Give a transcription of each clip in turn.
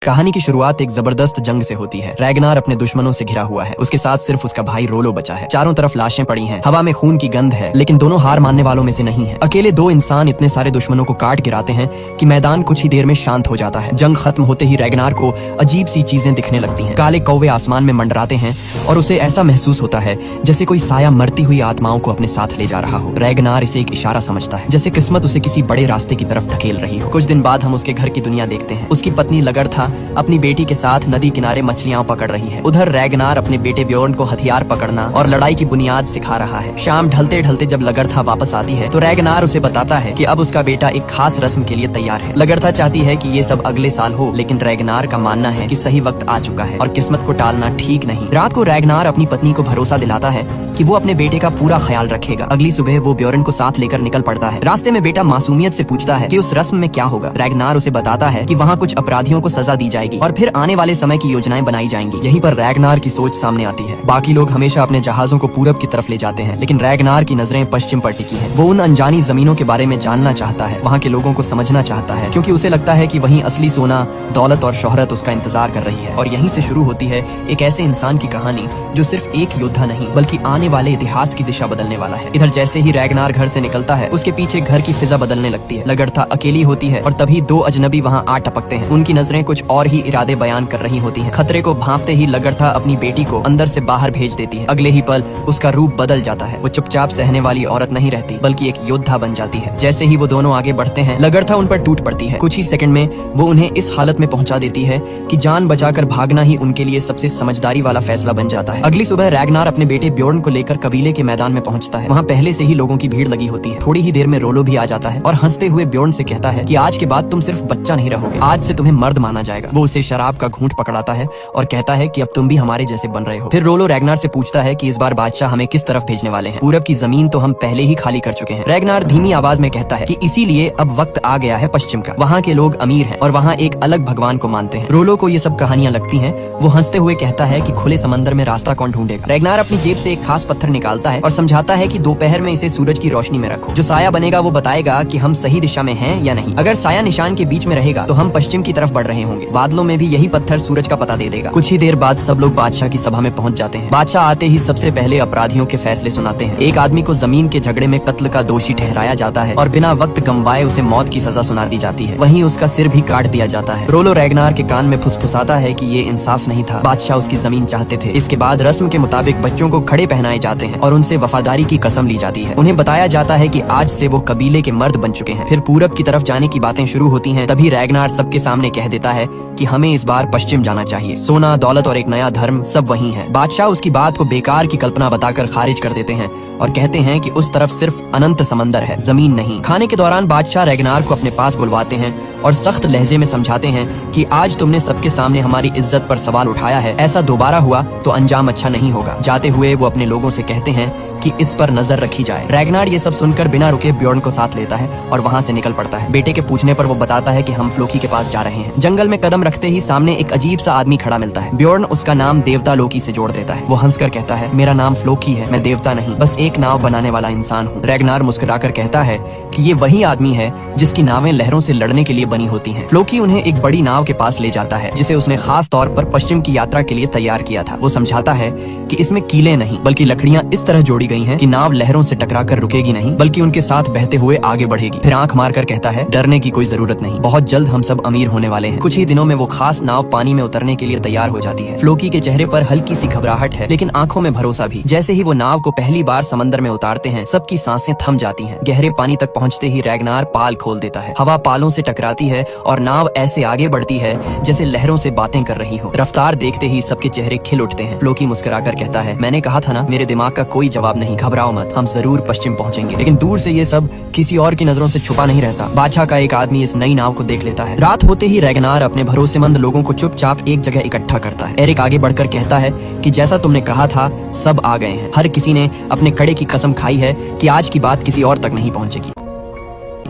कहानी की शुरुआत एक जबरदस्त जंग से होती है। रैगनार अपने दुश्मनों से घिरा हुआ है। उसके साथ सिर्फ उसका भाई रोलो बचा है। चारों तरफ लाशें पड़ी हैं, हवा में खून की गंध है, लेकिन दोनों हार मानने वालों में से नहीं है। अकेले दो इंसान इतने सारे दुश्मनों को काट गिराते हैं कि मैदान कुछ ही देर में शांत हो जाता है। जंग खत्म होते ही रैगनार को अजीब सी चीजें दिखने लगती हैं। काले कौवे आसमान में मंडराते हैं और उसे ऐसा महसूस होता है जैसे कोई साया मरती हुई आत्माओं को अपने साथ ले जा रहा हो। रैगनार इसे एक इशारा समझता है, जैसे किस्मत उसे किसी बड़े रास्ते की तरफ धकेल रही हो। कुछ दिन बाद हम उसके घर की दुनिया देखते हैं। उसकी पत्नी लगड़था अपनी बेटी के साथ नदी किनारे मछलियां पकड़ रही है। उधर रैगनार अपने बेटे ब्योर्न को हथियार पकड़ना और लड़ाई की बुनियाद सिखा रहा है। शाम ढलते ढलते जब लगड़था वापस आती है तो रैगनार उसे बताता है कि अब उसका बेटा एक खास रस्म के लिए तैयार है। लगड़था चाहती है कि ये सब अगले साल हो, लेकिन रैगनार का मानना है कि सही वक्त आ चुका है और किस्मत को टालना ठीक नहीं। रात को रैगनार अपनी पत्नी को भरोसा दिलाता है कि वो अपने बेटे का पूरा ख्याल रखेगा। अगली सुबह वो ब्योर्न को साथ लेकर निकल पड़ता है। रास्ते में बेटा मासूमियत से पूछता है कि उस रस्म में क्या होगा। रैगनार उसे बताता है कि वहाँ कुछ अपराधियों को सजा दी जाएगी और फिर आने वाले समय की योजनाएं बनाई जाएंगी। यहीं पर रैगनार की सोच सामने आती है। बाकी लोग हमेशा अपने जहाजों को पूरब की तरफ ले जाते हैं, लेकिन रैगनार की नजरें पश्चिम पर टिकी हैं। वो उन अनजानी जमीनों के बारे में जानना चाहता है, वहाँ के लोगों को समझना चाहता है, क्योंकि उसे लगता है कि वहीं असली सोना, दौलत और शोहरत उसका इंतजार कर रही है। और यहीं से शुरू होती है एक ऐसे इंसान की कहानी जो सिर्फ एक योद्धा नहीं बल्कि आने वाले इतिहास की दिशा बदलने वाला है। इधर जैसे ही रैगनार घर से निकलता है, उसके पीछे घर की फिजा बदलने लगती है। लगड़था अकेली होती है और तभी दो अजनबी वहाँ आ टपकते हैं। उनकी नजरें कुछ और ही इरादे बयान कर रही होती हैं। खतरे को भांपते ही लगड़था अपनी बेटी को अंदर से बाहर भेज देती है। अगले ही पल उसका रूप बदल जाता है। वो चुपचाप सहने वाली औरत नहीं रहती बल्कि एक योद्धा बन जाती है। जैसे ही वो दोनों आगे बढ़ते हैं, लगड़था उन पर टूट पड़ती है। कुछ ही सेकंड में वो उन्हें इस हालत में पहुंचा देती है कि जान बचाकर भागना ही उनके लिए सबसे समझदारी वाला फैसला बन जाता है। अगली सुबह रैगनार अपने बेटे ब्योर्न को लेकर कबीले के मैदान में पहुंचता है। वहाँ पहले से ही लोगों की भीड़ लगी होती है। थोड़ी ही देर में रोलो भी आ जाता है और हंसते हुए ब्योर्न से कहता है कि आज के बाद तुम सिर्फ बच्चा नहीं रहोगे, आज से तुम्हें मर्द माना जाएगा। वो उसे शराब का घूंट पकड़ाता है और कहता है कि अब तुम भी हमारे जैसे बन रहे हो। फिर रोलो रैगनार से पूछता है कि इस बार बादशाह हमें किस तरफ भेजने वाले हैं। पूरब की जमीन तो हम पहले ही खाली कर चुके हैं। रैगनार धीमी आवाज में कहता है कि इसीलिए अब वक्त आ गया है पश्चिम का। वहाँ के लोग अमीर हैं और वहाँ एक अलग भगवान को मानते हैं। रोलो को ये सब कहानियां लगती हैं। वो हंसते हुए कहता है कि खुले समंदर में रास्ता कौन ढूंढेगा। रैगनार अपनी जेब से एक खास पत्थर निकालता है और समझाता है कि दोपहर में इसे सूरज की रोशनी में रखो। जो साया बनेगा वो बताएगा कि हम सही दिशा में हैं या नहीं। अगर साया निशान के बीच में रहेगा तो हम पश्चिम की तरफ बढ़ रहे होंगे। बादलों में भी यही पत्थर सूरज का पता दे देगा। कुछ ही देर बाद सब लोग बादशाह की सभा में पहुंच जाते हैं। बादशाह आते ही सबसे पहले अपराधियों के फैसले सुनाते हैं। एक आदमी को जमीन के झगड़े में कत्ल का दोषी ठहराया जाता है और बिना वक्त गंवाए उसे मौत की सजा सुना दी जाती है। वहीं उसका सिर भी काट दिया जाता है। रोलो रैगनार के कान में फुसफुसाता है कि ये इंसाफ नहीं था, बादशाह उसकी जमीन चाहते थे। इसके बाद रस्म के मुताबिक बच्चों को खड़े पहनाए जाते हैं और उनसे वफादारी की कसम ली जाती है। उन्हें बताया जाता है कि आज से वो कबीले के मर्द बन चुके हैं। फिर पूरब की तरफ जाने की बातें शुरू होती हैं। तभी रैगनार सबके सामने कह देता है कि हमें इस बार पश्चिम जाना चाहिए। सोना, दौलत और एक नया धर्म सब वहीं है। बादशाह उसकी बात को बेकार की कल्पना बताकर खारिज कर देते हैं और कहते हैं कि उस तरफ सिर्फ अनंत समंदर है, जमीन नहीं। खाने के दौरान बादशाह रैगनार को अपने पास बुलवाते हैं और सख्त लहजे में समझाते हैं कि आज तुमने सबके सामने हमारी इज्जत पर सवाल उठाया है, ऐसा दोबारा हुआ तो अंजाम अच्छा नहीं होगा। जाते हुए वो अपने लोगों से कहते हैं कि इस पर नजर रखी जाए। रैगनार ये सब सुनकर बिना रुके ब्योर्न को साथ लेता है और वहाँ से निकल पड़ता है। बेटे के पूछने पर वो बताता है कि हम फ्लोकी के पास जा रहे हैं। जंगल में कदम रखते ही सामने एक अजीब सा आदमी खड़ा मिलता है। ब्योर्न उसका नाम देवता लोकी से जोड़ देता है। वो हंसकर कहता है, मेरा नाम फ्लोकी है, मैं देवता नहीं, बस एक नाव बनाने वाला इंसान हूँ। रैगनार मुस्कुराकर कहता है कि ये वही आदमी है जिसकी नावें लहरों से लड़ने के लिए बनी होती हैं। फ्लोकी उन्हें एक बड़ी नाव के पास ले जाता है जिसे उसने खास तौर पर पश्चिम की यात्रा के लिए तैयार किया था। वो समझाता है कि इसमें कीलें नहीं बल्कि लकड़ियां इस तरह जोड़ी गई हैं कि नाव लहरों से टकराकर रुकेगी नहीं बल्कि उनके साथ बहते हुए आगे बढ़ेगी। फिर आंख मारकर कहता है, डरने की कोई जरूरत नहीं, बहुत जल्द हम सब अमीर होने वाले हैं। कुछ ही दिनों में वो खास नाव पानी में उतरने के लिए तैयार हो जाती है। फ्लोकी के चेहरे पर हल्की सी घबराहट है लेकिन आंखों में भरोसा भी। जैसे ही वो नाव को पहली बार समंदर में उतारते हैं, सबकी सांसें थम जाती हैं। गहरे पानी तक पहुंचते ही रैगनार पाल खोल देता है। हवा पालों से टकराती है और नाव ऐसे आगे बढ़ती है जैसे लहरों से बातें कर रही हो। रफ्तार देखते ही सबके चेहरे खिल उठते हैं। फ्लोकी मुस्कुराकर कहता है, मैंने कहा था ना, मेरे दिमाग का कोई जवाब नहीं, घबराओ मत, हम जरूर पश्चिम पहुंचेंगे। लेकिन दूर से ये सब किसी और की नजरों से छुपा नहीं रहता। बादशाह का एक आदमी इस नई नाव को देख लेता है। रात होते ही रैगनार अपने भरोसेमंद लोगों को चुपचाप एक जगह इकट्ठा करता है। एरिक आगे बढ़कर कहता है कि जैसा तुमने कहा था, सब आ गए हैं। हर किसी ने अपने कड़े की कसम खाई है कि आज की बात किसी और तक नहीं पहुंचेगी।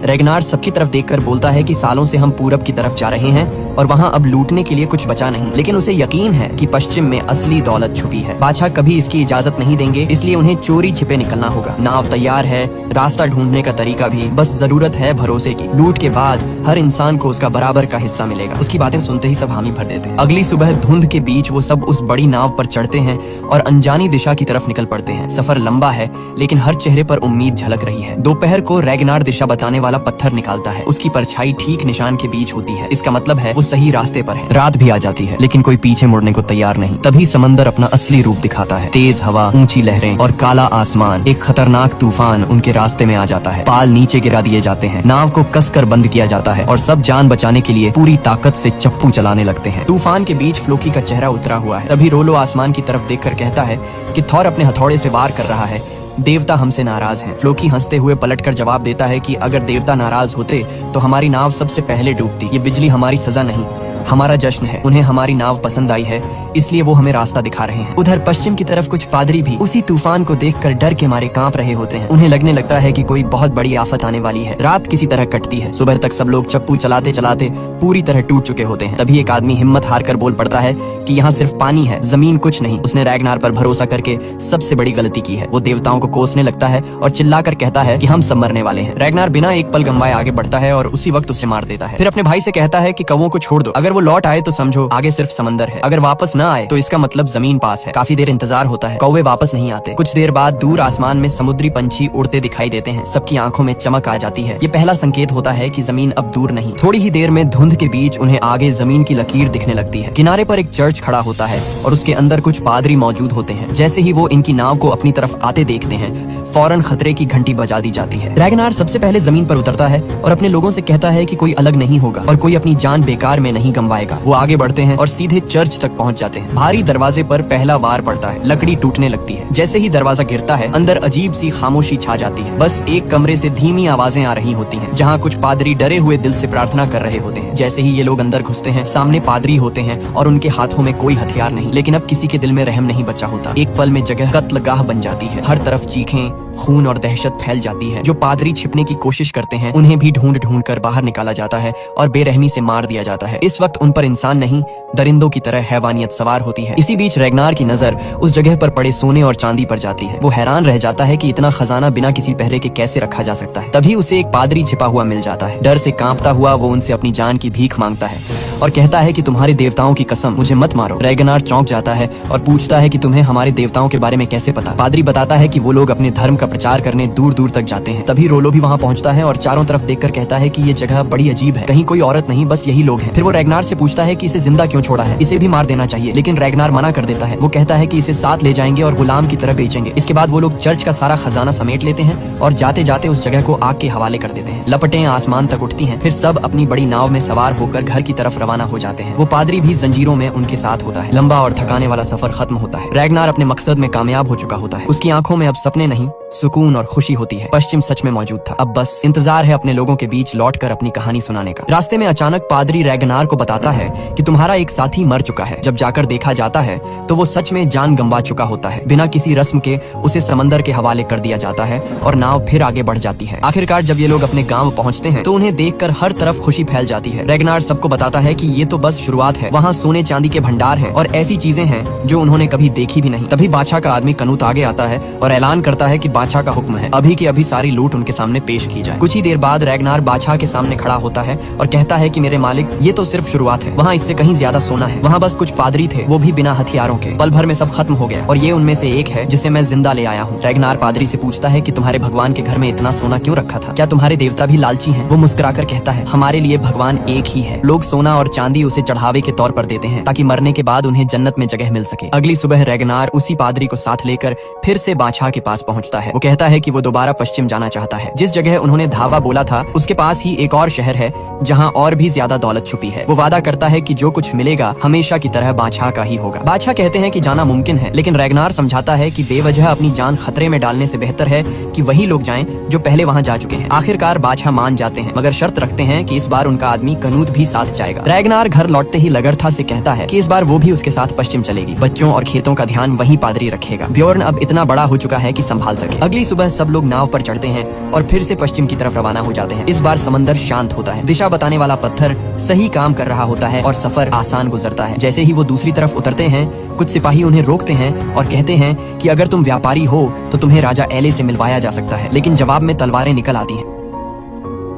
रेगनार सबकी तरफ देखकर बोलता है कि सालों से हम पूरब की तरफ जा रहे हैं और वहाँ अब लूटने के लिए कुछ बचा नहीं, लेकिन उसे यकीन है कि पश्चिम में असली दौलत छुपी है। बादशाह कभी इसकी इजाजत नहीं देंगे, इसलिए उन्हें चोरी छिपे निकलना होगा। नाव तैयार है, रास्ता ढूंढने का तरीका भी, बस जरूरत है भरोसे की। लूट के बाद हर इंसान को उसका बराबर का हिस्सा मिलेगा। उसकी बातें सुनते ही सब हामी भर देते हैं। अगली सुबह धुंध के बीच वो सब उस बड़ी नाव पर चढ़ते हैं और अनजानी दिशा की तरफ निकल पड़ते हैं। सफर लंबा है, लेकिन हर चेहरे पर उम्मीद झलक रही है। दोपहर को रेगनार दिशा बताने वाला पत्थर निकालता है। उसकी परछाई ठीक निशान के बीच होती है, इसका मतलब है वो सही रास्ते पर है। रात भी आ जाती है, लेकिन कोई पीछे मुड़ने को तैयार नहीं। तभी समंदर अपना असली रूप दिखाता है। तेज हवा, ऊंची लहरें और काला आसमान। एक खतरनाक तूफान उनके रास्ते में आ जाता है। पाल नीचे गिरा दिए जाते हैं, नाव को कसकर बंद किया जाता है और सब जान बचाने के लिए पूरी ताकत से चप्पू चलाने लगते हैं। तूफान के बीच फ्लोकी का चेहरा उतरा हुआ है। तभी रोलो आसमान की तरफ देखकर कहता है कि थॉर अपने हथौड़े से वार कर रहा है। देवता हमसे नाराज हैं। फ्लोकी हंसते हुए पलटकर जवाब देता है कि अगर देवता नाराज होते तो हमारी नाव सबसे पहले डूबती। ये बिजली हमारी सजा नहीं, हमारा जश्न है। उन्हें हमारी नाव पसंद आई है, इसलिए वो हमें रास्ता दिखा रहे हैं। उधर पश्चिम की तरफ कुछ पादरी भी उसी तूफान को देखकर डर के मारे कांप रहे होते हैं। उन्हें लगने लगता है कि कोई बहुत बड़ी आफत आने वाली है। रात किसी तरह कटती है। सुबह तक सब लोग चप्पू चलाते चलाते पूरी तरह टूट चुके होते हैं। तभी एक आदमी हिम्मत हारकर बोल पड़ता है कि यहाँ सिर्फ पानी है, जमीन कुछ नहीं। उसने रेगनार पर भरोसा करके सबसे बड़ी गलती की है। वो देवताओं को कोसने लगता है और चिल्लाकर कहता है कि हम सब मरने वाले हैं। रेगनार बिना एक पल गंवाए आगे बढ़ता है और उसी वक्त उसे मार देता है। फिर अपने भाई से कहता है कि कौवों को छोड़ दो, अगर वो लौट आए तो समझो आगे सिर्फ समंदर है, अगर वापस न आए तो इसका मतलब जमीन पास है। काफी देर इंतजार होता है, कौवे वापस नहीं आते। कुछ देर बाद दूर आसमान में समुद्री पंछी उड़ते दिखाई देते हैं। सबकी आंखों में चमक आ जाती है। ये पहला संकेत होता है कि जमीन अब दूर नहीं। थोड़ी ही देर में धुंध के बीच उन्हें आगे जमीन की लकीर दिखने लगती है। किनारे पर एक चर्च खड़ा होता है और उसके अंदर कुछ पादरी मौजूद होते हैं। जैसे ही वो इनकी नाव को अपनी तरफ आते देखते हैं, फौरन खतरे की घंटी बजा दी जाती है। रेगनार सबसे पहले जमीन पर उतरता है और अपने लोगों से कहता है कि कोई अलग नहीं होगा और कोई अपनी जान बेकार में नहीं गंवाएगा। वो आगे बढ़ते हैं और सीधे चर्च तक पहुंच जाते हैं। भारी दरवाजे पर पहला वार पड़ता है, लकड़ी टूटने लगती है। जैसे ही दरवाजा गिरता है, अंदर अजीब सी खामोशी छा जाती है। बस एक कमरे से धीमी आवाजें आ रही होती हैं, जहाँ कुछ पादरी डरे हुए दिल से प्रार्थना कर रहे होते हैं। जैसे ही ये लोग अंदर घुसते हैं, सामने पादरी होते हैं और उनके हाथों में कोई हथियार नहीं। लेकिन अब किसी के दिल में रहम नहीं बचा होता। एक पल में जगह कत्लगाह बन जाती है। हर तरफ चीखें, खून और दहशत फैल जाती है। जो पादरी छिपने की कोशिश करते हैं, उन्हें भी ढूंढ ढूंढ कर बाहर निकाला जाता है और बेरहमी से मार दिया जाता है। इस वक्त उन पर इंसान नहीं, दरिंदों की तरह हैवानियत सवार होती है। इसी बीच रेगनार की नजर उस जगह पर पड़े सोने और चांदी पर जाती है। वो हैरान रह जाता है कि इतना खजाना बिना किसी पहरे के कैसे रखा जा सकता है। तभी उसे एक पादरी छिपा हुआ मिल जाता है। डर से कांपता हुआ वो उनसे अपनी जान की भीख मांगता है और कहता है कि तुम्हारे देवताओं की कसम, मुझे मत मारो। रेगनार चौंक जाता है और पूछता है कि तुम्हें हमारे देवताओं के बारे में कैसे पता। पादरी बताता है कि वो लोग अपने धर्म का प्रचार करने दूर दूर तक जाते हैं। तभी रोलो भी वहाँ पहुँचता है और चारों तरफ देखकर कहता है कि ये जगह बड़ी अजीब है, कहीं कोई औरत नहीं, बस यही लोग हैं। फिर वो रेगनार से पूछता है कि इसे जिंदा क्यों छोड़ा है, इसे भी मार देना चाहिए। लेकिन रेगनार मना कर देता है। वो कहता है कि इसे साथ ले जाएंगे और गुलाम की तरह बेचेंगे। इसके बाद वो लोग चर्च का सारा खजाना समेट लेते हैं और जाते जाते उस जगह को आग के हवाले कर देते हैं। लपटें आसमान तक उठती हैं। फिर सब अपनी बड़ी नाव में सवार होकर घर की तरफ रवाना हो जाते हैं। वो पादरी भी जंजीरों में उनके साथ होता है। लंबा और थकाने वाला सफर खत्म होता है। रेगनार अपने मकसद में कामयाब हो चुका होता है। उसकी आंखों में अब सपने नहीं, सुकून और खुशी होती है। पश्चिम सच में मौजूद था। अब बस इंतजार है अपने लोगों के बीच लौटकर अपनी कहानी सुनाने का। रास्ते में अचानक पादरी रेगनार को बताता है कि तुम्हारा एक साथी मर चुका है। जब जाकर देखा जाता है तो वो सच में जान गंवा चुका होता है। बिना किसी रस्म के उसे समंदर के हवाले कर दिया जाता है और नाव फिर आगे बढ़ जाती है। आखिरकार जब ये लोग अपने गांव पहुंचते हैं तो उन्हें देखकर हर तरफ खुशी फैल जाती है। रेगनार सबको बताता है कि ये तो बस शुरुआत है। वहाँ सोने चांदी के भंडार हैं और ऐसी चीजें हैं जो उन्होंने कभी देखी भी नहीं। तभी बादशाह का आदमी कनूत आगे आता है और ऐलान करता है कि बादशाह का हुक्म है, अभी की अभी सारी लूट उनके सामने पेश की जाए। कुछ ही देर बाद रेगनार बादशाह के सामने खड़ा होता है और कहता है कि मेरे मालिक, ये तो सिर्फ शुरुआत है। वहाँ इससे कहीं ज्यादा सोना है। वहाँ बस कुछ पादरी थे, वो भी बिना हथियारों के। पल भर में सब खत्म हो गया और ये उनमें से एक है जिसे मैं जिंदा ले आया हूँ। रेगनार पादरी से पूछता है कि तुम्हारे भगवान के घर में इतना सोना क्यों रखा था? क्या तुम्हारे देवता भी लालची हैं? वो मुस्कुराकर कहता है, हमारे लिए भगवान एक ही है। लोग सोना और चांदी उसे चढ़ावे के तौर पर देते हैं ताकि मरने के बाद उन्हें जन्नत में जगह मिल सके। अगली सुबह रेगनार उसी पादरी को साथ लेकर फिर से बादशाह के पास पहुँचता है। वो कहता है कि वो दोबारा पश्चिम जाना चाहता है। जिस जगह उन्होंने धावा बोला था उसके पास ही एक और शहर है जहाँ और भी ज्यादा दौलत छुपी है। वो वादा करता है कि जो कुछ मिलेगा हमेशा की तरह बादशाह का ही होगा। बादशाह कहते हैं कि जाना मुमकिन है, लेकिन रेगनार समझाता है कि बेवजह अपनी जान खतरे में डालने से बेहतर है कि वही लोग जाएं जो पहले वहाँ जा चुके हैं। आखिरकार बादशाह मान जाते हैं, मगर शर्त रखते हैं कि इस बार उनका आदमी कनूत भी साथ जाएगा। रेगनार घर लौटते ही लगरथा से कहता है कि इस बार वो भी उसके साथ पश्चिम चलेगी। बच्चों और खेतों का ध्यान वही पादरी रखेगा। ब्योर्न अब इतना बड़ा हो चुका है कि संभाल सके। सके। अगली सुबह सब लोग नाव पर चढ़ते हैं और फिर से पश्चिम की तरफ रवाना हो जाते हैं। इस बार समंदर शांत होता है, दिशा बताने वाला पत्थर सही काम कर रहा होता है और सफर आसान गुजरता है। जैसे ही वो दूसरी तरफ उतरते हैं, कुछ सिपाही उन्हें रोकते हैं और कहते हैं कि अगर तुम व्यापारी हो तो तुम्हें राजा एले से मिलवाया जा सकता है, लेकिन जवाब में तलवारें निकल आती हैं।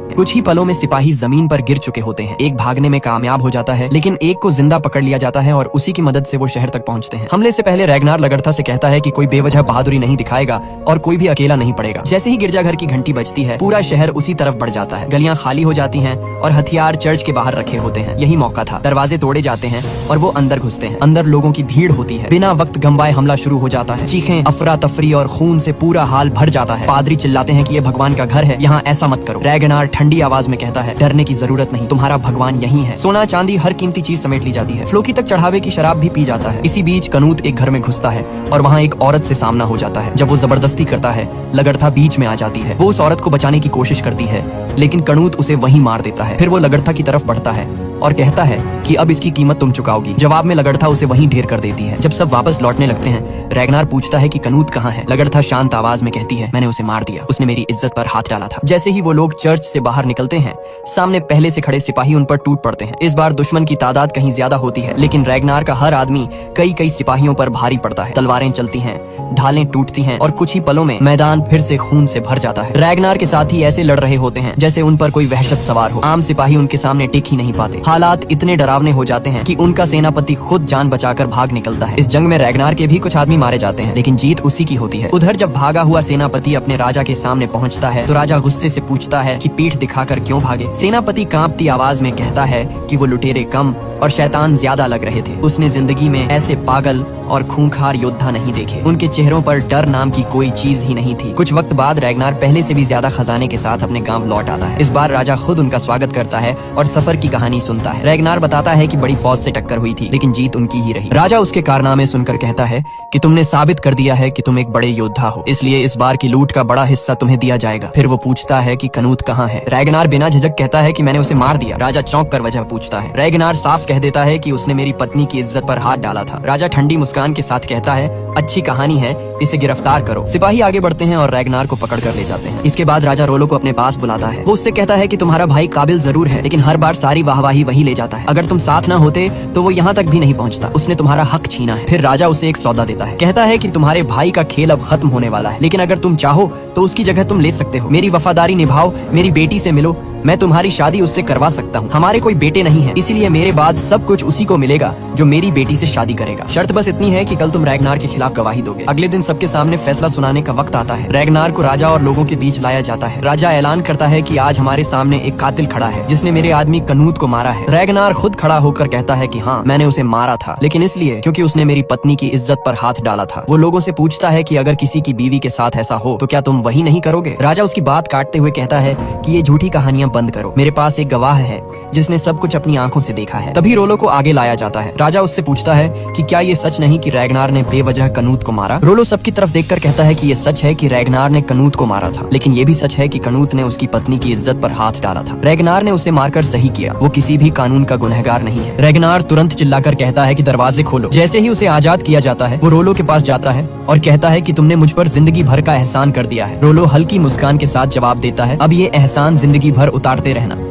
कुछ ही पलों में सिपाही जमीन पर गिर चुके होते हैं। एक भागने में कामयाब हो जाता है, लेकिन एक को जिंदा पकड़ लिया जाता है और उसी की मदद से वो शहर तक पहुंचते हैं। हमले से पहले रैगनार लगड़था से कहता है कि कोई बेवजह बहादुरी नहीं दिखाएगा और कोई भी अकेला नहीं पड़ेगा। जैसे ही गिरजाघर की घंटी बजती है, पूरा शहर उसी तरफ बढ़ जाता है। गलियां खाली हो जाती हैं और हथियार चर्च के बाहर रखे होते हैं। यही मौका था, दरवाजे तोड़े जाते हैं और वो अंदर घुसते हैं। अंदर लोगों की भीड़ होती है। बिना वक्त गंवाए हमला शुरू हो जाता है। चीखें, अफरा तफरी और खून से पूरा हाल भर जाता है। पादरी चिल्लाते हैं कि ये भगवान का घर है, यहाँ ऐसा मत करो। रैगनार ठंडी आवाज में कहता है, डरने की जरूरत नहीं, तुम्हारा भगवान यही है। सोना चांदी हर कीमती चीज समेट ली जाती है। फ्लोकी तक चढ़ावे की शराब भी पी जाता है। इसी बीच कनूत एक घर में घुसता है और वहाँ एक औरत से सामना हो जाता है। जब वो जबरदस्ती करता है, लगड़था बीच में आ जाती है। वो उस औरत को बचाने की कोशिश करती है, लेकिन कनूत उसे वहीं मार देता है। फिर वो लगड़था की तरफ बढ़ता है और कहता है कि अब इसकी कीमत तुम चुकाओगी। जवाब में लगड़था उसे वहीं ढेर कर देती है। जब सब वापस लौटने लगते हैं, रैगनार पूछता है कि कनूत कहाँ है। लगड़था शांत आवाज में कहती है, मैंने उसे मार दिया, उसने मेरी इज्जत पर हाथ डाला था। जैसे ही वो लोग चर्च से बाहर निकलते हैं, सामने पहले से खड़े सिपाही उन पर टूट पड़ते हैं। इस बार दुश्मन की तादाद कहीं ज्यादा होती है, लेकिन रैगनार का हर आदमी कई कई सिपाहियों पर भारी पड़ता है। तलवारें चलती हैं, ढालें टूटती हैं और कुछ ही पलों में मैदान फिर से खून से भर जाता है। रैगनार के साथी ऐसे लड़ रहे होते हैं जैसे उन पर कोई वहशत सवार हो। आम सिपाही उनके सामने टिक ही नहीं पाते। हालात इतने डरावने हो जाते हैं कि उनका सेनापति खुद जान बचाकर भाग निकलता है। इस जंग में रैगनार के भी कुछ आदमी मारे जाते हैं, लेकिन जीत उसी की होती है। उधर जब भागा हुआ सेनापति अपने राजा के सामने पहुंचता है तो राजा गुस्से से पूछता है कि पीठ दिखाकर क्यों भागे। सेनापति कांपती आवाज में कहता है कि वो लुटेरे कम और शैतान ज्यादा लग रहे थे। उसने जिंदगी में ऐसे पागल और खूंखार योद्धा नहीं देखे। उनके चेहरों पर डर नाम की कोई चीज ही नहीं थी। कुछ वक्त बाद रैगनार पहले से भी ज्यादा खजाने के साथ अपने गांव लौट आता है। इस बार राजा खुद उनका स्वागत करता है और सफर की कहानी सुनता है। रैगनार बताता है कि बड़ी फौज से टक्कर हुई थी, लेकिन जीत उनकी ही रही। राजा उसके कारनामे सुनकर कहता है कि तुमने साबित कर दिया है कि तुम एक बड़े योद्धा हो, इसलिए इस बार की लूट का बड़ा हिस्सा तुम्हें दिया जाएगा। फिर वो पूछता है कि कनूत कहाँ है। रैगनार बिना झिझक कहता है कि मैंने उसे मार दिया। राजा चौंक कर वजह पूछता है। रैगनार साफ कह देता है कि उसने मेरी पत्नी की इज्जत पर हाथ डाला था। राजा ठंडी मुस्कान के साथ कहता है, अच्छी कहानी है, इसे गिरफ्तार करो। सिपाही आगे बढ़ते हैं और रैगनार को पकड़ कर ले जाते हैं। इसके बाद राजा रोलो को अपने पास बुलाता है। वो उससे कहता है कि तुम्हारा भाई काबिल जरूर है, लेकिन हर बार सारी वाहवाही वही ले जाता है। अगर तुम साथ न होते तो वो यहाँ तक भी नहीं पहुँचता। उसने तुम्हारा हक छीना है। फिर राजा उसे एक सौदा देता है। कहता है कि तुम्हारे भाई का खेल अब खत्म होने वाला है, लेकिन अगर तुम चाहो तो उसकी जगह तुम ले सकते हो। मेरी वफादारी निभाओ, मेरी बेटी से मिलो, मैं तुम्हारी शादी उससे करवा सकता हूँ। हमारे कोई बेटे नहीं है, इसीलिए मेरे बाद सब कुछ उसी को मिलेगा जो मेरी बेटी से शादी करेगा। शर्त बस इतनी है कि कल तुम रैगनार के खिलाफ गवाही दोगे। अगले दिन सबके सामने फैसला सुनाने का वक्त आता है। रैगनार को राजा और लोगों के बीच लाया जाता है। राजा ऐलान करता है कि आज हमारे सामने एक कातिल खड़ा है जिसने मेरे आदमी कनूत को मारा है। रैगनार खुद खड़ा होकर कहता है कि हाँ, मैंने उसे मारा था, लेकिन इसलिए क्योंकि उसने मेरी पत्नी की इज्जत पर हाथ डाला था। वो लोगों से पूछता है कि अगर किसी की बीवी के साथ ऐसा हो तो क्या तुम वही नहीं करोगे। राजा उसकी बात काटते हुए कहता है कि ये झूठी कहानियां बंद करो, मेरे पास एक गवाह है जिसने सब कुछ अपनी आंखों से देखा है। तभी रोलो को आगे लाया जाता है। राजा उससे पूछता है कि क्या ये सच नहीं कि रैगनार ने बेवजह कनूत को मारा। रोलो सबकी तरफ देखकर कहता है कि ये सच है कि रैगनार ने कनूत को मारा था, लेकिन ये भी सच है कि कनूत ने उसकी पत्नी की इज्जत पर हाथ डाला था। रैगनार ने उसे मारकर सही किया, वो किसी भी कानून का गुनहगार नहीं है। रैगनार तुरंत चिल्लाकर कहता है कि दरवाजे खोलो। जैसे ही उसे आजाद किया जाता है, वो रोलो के पास जाता है और कहता है कि तुमने मुझ पर जिंदगी भर का एहसान कर दिया है। रोलो हल्की मुस्कान के साथ जवाब देता है, अब ये एहसान जिंदगी भर उतारते रहना।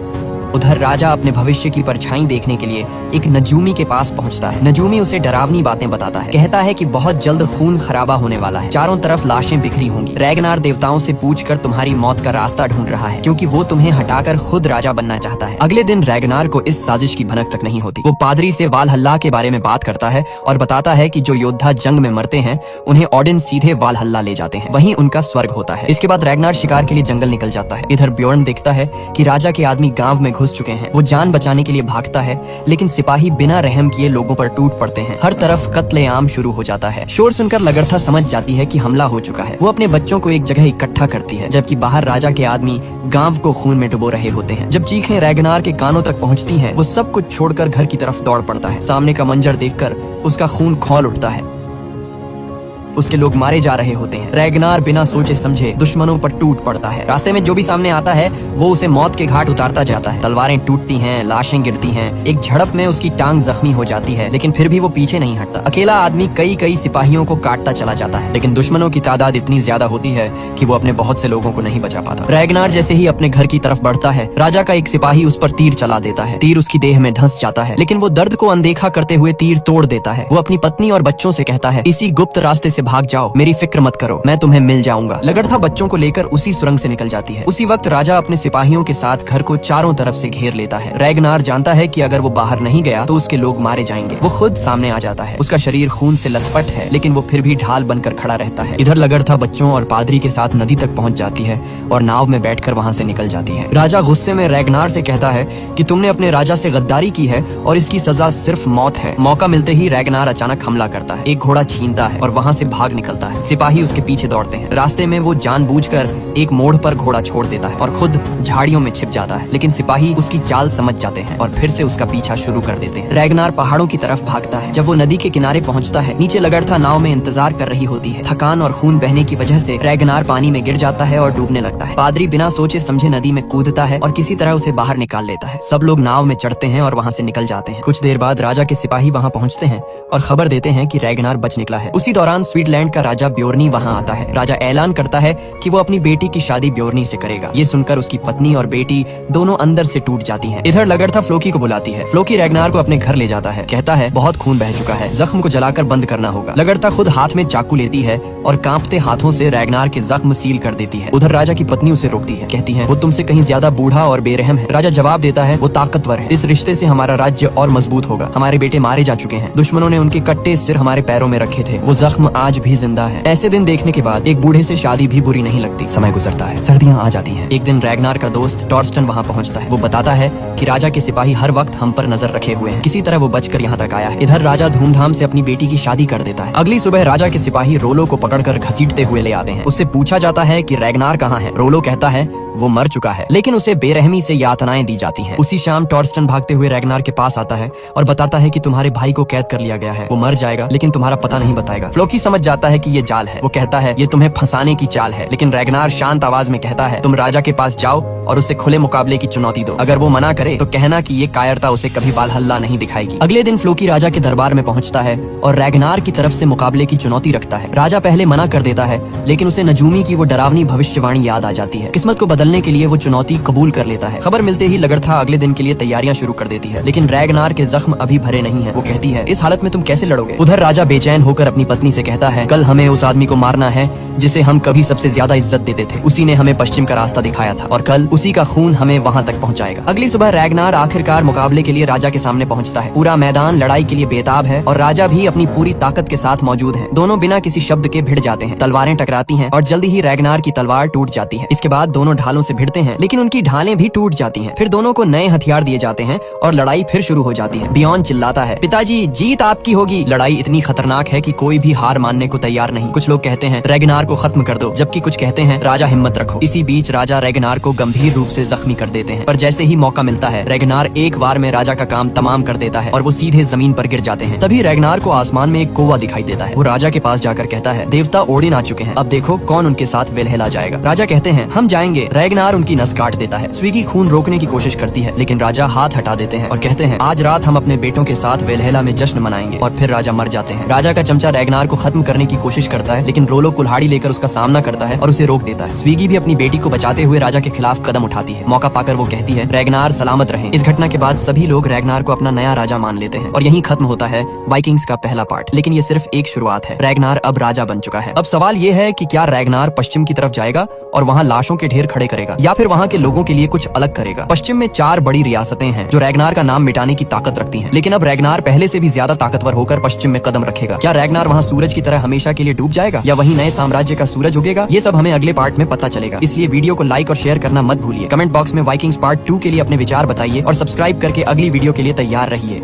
उधर राजा अपने भविष्य की परछाई देखने के लिए एक नजूमी के पास पहुंचता है। नजूमी उसे डरावनी बातें बताता है। कहता है कि बहुत जल्द खून खराबा होने वाला है, चारों तरफ लाशें बिखरी होंगी। रैगनार देवताओं से पूछकर तुम्हारी मौत का रास्ता ढूंढ रहा है, क्योंकि वो तुम्हें हटाकर खुद राजा बनना चाहता है। अगले दिन रैगनार को इस साजिश की भनक तक नहीं होती। वो पादरी से वालहल्ला के बारे में बात करता है और बताता है कि जो योद्धा जंग में मरते हैं उन्हें ऑडिन सीधे वालहल्ला ले जाते हैं, वहीं उनका स्वर्ग होता है। इसके बाद रैगनार शिकार के लिए जंगल निकल जाता है। इधर ब्योर्न देखता है कि राजा के आदमी गांव में घुस चुके हैं। वो जान बचाने के लिए भागता है, लेकिन सिपाही बिना रहम किए लोगों पर टूट पड़ते हैं। हर तरफ कत्लेआम शुरू हो जाता है। शोर सुनकर लगड़था समझ जाती है कि हमला हो चुका है। वो अपने बच्चों को एक जगह इकट्ठा करती है, जबकि बाहर राजा के आदमी गांव को खून में डुबो रहे होते हैं। जब चीखें रैगनार के कानों तक पहुंचती हैं, वो सब कुछ छोड़कर घर की तरफ दौड़ पड़ता है। सामने का मंजर देखकर उसका खून खौल उठता है। उसके लोग मारे जा रहे होते हैं। रैगनार बिना सोचे समझे दुश्मनों पर टूट पड़ता है। रास्ते में जो भी सामने आता है वो उसे मौत के घाट उतारता जाता है। तलवारें टूटती हैं, लाशें गिरती हैं। एक झड़प में उसकी टांग जख्मी हो जाती है, लेकिन फिर भी वो पीछे नहीं हटता। अकेला आदमी कई सिपाहियों को काटता चला जाता है, लेकिन दुश्मनों की तादाद इतनी ज्यादा होती है कि वो अपने बहुत से लोगों को नहीं बचा पाता। रैगनार जैसे ही अपने घर की तरफ बढ़ता है, राजा का एक सिपाही उस पर तीर चला देता है। तीर उसकी देह में धंस जाता है, लेकिन वो दर्द को अनदेखा करते हुए तीर तोड़ देता है। वो अपनी पत्नी और बच्चों से कहता है, इसी गुप्त रास्ते से भाग जाओ, मेरी फिक्र मत करो, मैं तुम्हें मिल जाऊंगा। लगड़था बच्चों को लेकर उसी सुरंग से निकल जाती है। उसी वक्त राजा अपने सिपाहियों के साथ घर को चारों तरफ से घेर लेता है। रैगनार जानता है कि अगर वो बाहर नहीं गया तो उसके लोग मारे जाएंगे। वो खुद सामने आ जाता है। उसका शरीर खून से लथपथ है, लेकिन वो फिर भी ढाल बनकर खड़ा रहता है। इधर लगड़था बच्चों और पादरी के साथ नदी तक पहुंच जाती है और नाव में बैठकर वहां से निकल जाती है। राजा गुस्से में रैगनार से कहता है कि तुमने अपने राजा से गद्दारी की है और इसकी सजा सिर्फ मौत है। मौका मिलते ही रैगनार अचानक हमला करता है, एक घोड़ा छीनता है और वहां से भाग निकलता है। सिपाही उसके पीछे दौड़ते हैं। रास्ते में वो जानबूझकर एक मोड़ पर घोड़ा छोड़ देता है और खुद झाड़ियों में छिप जाता है, लेकिन सिपाही उसकी चाल समझ जाते हैं और फिर से उसका पीछा शुरू कर देते हैं। रैगनार पहाड़ों की तरफ भागता है। जब वो नदी के किनारे पहुंचता है, नीचे लगड़था नाव में इंतजार कर रही होती है। थकान और खून बहने की वजह से रैगनार पानी में गिर जाता है और डूबने लगता है। पादरी बिना सोचे समझे नदी में कूदता है और किसी तरह उसे बाहर निकाल लेता है। सब लोग नाव में चढ़ते हैं और वहाँ से निकल जाते हैं। कुछ देर बाद राजा के सिपाही वहाँ पहुँचते हैं और खबर देते हैं कि रैगनार बच निकला है। उसी दौरान स्वीटलैंड का राजा ब्योर्नी वहाँ आता है। राजा ऐलान करता है कि वो अपनी बेटी की शादी ब्योर्नी से करेगा। ये सुनकर उसकी पत्नी और बेटी दोनों अंदर से टूट जाती हैं। इधर लगड़था फ्लोकी को बुलाती है। फ्लोकी रैगनार को अपने घर ले जाता है। कहता है बहुत खून बह चुका है, जख्म को जलाकर बंद करना होगा। लगड़था खुद हाथ में चाकू लेती है और कांपते हाथों से रैगनार के जख्म सील कर देती है। उधर राजा की पत्नी उसे रोकती है, कहती है वो तुमसे कहीं ज्यादा बूढ़ा और बेरहम है। राजा जवाब देता है वो ताकतवर है, इस रिश्ते से हमारा राज्य और मजबूत होगा। हमारे बेटे मारे जा चुके हैं, दुश्मनों ने उनके कट्टे सिर हमारे पैरों में रखे थे, वो जख्म आज भी जिंदा है। ऐसे दिन देखने के बाद एक बूढ़े से शादी भी बुरी नहीं लगती। समय गुजरता है, सर्दियाँ आ जाती हैं। एक दिन रैगनार का दोस्त टॉर्स्टन वहाँ पहुँचता है। वो बताता है कि राजा के सिपाही हर वक्त हम पर नजर रखे हुए हैं, किसी तरह वो बचकर यहाँ तक आया है। इधर राजा धूमधाम से अपनी बेटी की शादी कर देता है। अगली सुबह राजा के सिपाही रोलो को पकड़कर घसीटते हुए ले आते हैं। उससे पूछा जाता है कि रैगनार कहाँ है। रोलो कहता है वो मर चुका है, लेकिन उसे बेरहमी से यातनाएं दी जाती हैं। उसी शाम टॉर्स्टन भागते हुए रैगनार के पास आता है और बताता है कि तुम्हारे भाई को कैद कर लिया गया है, वो मर जाएगा लेकिन तुम्हारा पता नहीं बताएगा। फ्लोकी समझ जाता है कि ये जाल है। वो कहता है ये तुम्हें फंसाने की चाल है, लेकिन रैगनार शांत आवाज में कहता है तुम राजा के पास जाओ और उसे खुले मुकाबले की चुनौती दो। अगर वो मना करे तो कहना कि ये कायरता उसे कभी बालहल्ला नहीं दिखाएगी। अगले दिन फ्लोकी राजा के दरबार में पहुंचता है और रैगनार की तरफ से मुकाबले की चुनौती रखता है। राजा पहले मना कर देता है, लेकिन उसे नजूमी की वो डरावनी भविष्यवाणी याद आ जाती है। किस्मत को बदलने के लिए वो चुनौती कबूल कर लेता है। खबर मिलते ही लगड़था अगले दिन के लिए तैयारियां शुरू कर देती है, लेकिन रैगनार के जख्म अभी भरे नहीं है। वो कहती है इस हालत में तुम कैसे लड़ोगे। उधर राजा बेचैन होकर अपनी पत्नी से कहता है कल हमें उस आदमी को मारना है जिसे हम कभी सबसे ज्यादा इज्जत देते थे। उसी ने हमें पश्चिम का रास्ता दिखाया था और कल उसी का खून हमें वहाँ तक पहुँचाएगा। अगली सुबह रैगनार आखिरकार मुकाबले के लिए राजा के सामने पहुँचता है। पूरा मैदान लड़ाई के लिए बेताब है और राजा भी अपनी पूरी ताकत के साथ मौजूद है। दोनों बिना किसी शब्द के भिड़ जाते हैं। तलवारें टकराती हैं और जल्दी ही रैगनार की तलवार टूट जाती है। इसके बाद दोनों ढालों से भिड़ते हैं, लेकिन उनकी ढालें भी टूट जाती हैं। फिर दोनों को नए हथियार दिए जाते हैं और लड़ाई फिर शुरू हो जाती है। बियॉन चिल्लाता है पिताजी जीत आपकी होगी। लड़ाई इतनी खतरनाक है कि कोई भी हार मानने को तैयार नहीं। कुछ लोग कहते हैं रैगनार को खत्म कर दो, जबकि कुछ कहते हैं राजा हिम्मत रखो। इसी बीच राजा रैगनार को गंभीर रूप से जख्मी कर देते हैं, पर जैसे ही मौका मिलता है रैगनार एक बार में राजा का काम तमाम कर देता है और वो सीधे जमीन पर गिर जाते हैं। तभी रैगनार को आसमान में एक कौवा दिखाई देता है। वो राजा के पास जाकर कहता है देवता ओडिन आ चुके हैं, अब देखो कौन उनके साथ वेलहेला जाएगा। राजा कहते हैं हम जाएंगे। रैगनार उनकी नस काट देता है। स्वीगी खून रोकने की कोशिश करती है, लेकिन राजा हाथ हटा देते हैं और कहते हैं आज रात हम अपने बेटों के साथ वेलहेला में जश्न मनाएंगे। और फिर राजा मर जाते हैं। राजा का चमचा रैगनार को खत्म करने की कोशिश करता है, लेकिन रोलो कुल्हाड़ी लेकर उसका सामना करता है और उसे रोक देता है। स्वीगी भी अपनी बेटी को बचाते हुए राजा के खिलाफ कदम उठाती है। मौका पाकर वो कहती है रैगनार सलामत रहे। इस घटना के बाद सभी लोग रैगनार को अपना नया राजा मान लेते हैं और यहीं खत्म होता है वाइकिंग्स का पहला पार्ट। लेकिन ये सिर्फ एक शुरुआत है। रैगनार अब राजा बन चुका है। अब सवाल ये है कि क्या रैगनार पश्चिम की तरफ जाएगा और वहाँ लाशों के ढेर खड़े करेगा, या फिर वहाँ के लोगों के लिए कुछ अलग करेगा। पश्चिम में 4 बड़ी रियासतें हैं जो रैगनार का नाम मिटाने की ताकत रखती हैं, लेकिन अब रैगनार पहले से भी ज्यादा ताकतवर होकर पश्चिम में कदम रखेगा। क्या रैगनार वहाँ सूरज की तरह हमेशा के लिए डूब जाएगा या वहीं नए साम्राज्य का सूरज उगेगा? ये सब हमें अगले पार्ट में पता चलेगा। इसलिए वीडियो को लाइक और शेयर करना मत भूलिए। कमेंट बॉक्स में वाइकिंग्स पार्ट 2 के लिए अपने विचार बताइए और सब्सक्राइब करके अगली वीडियो के लिए तैयार रहिए।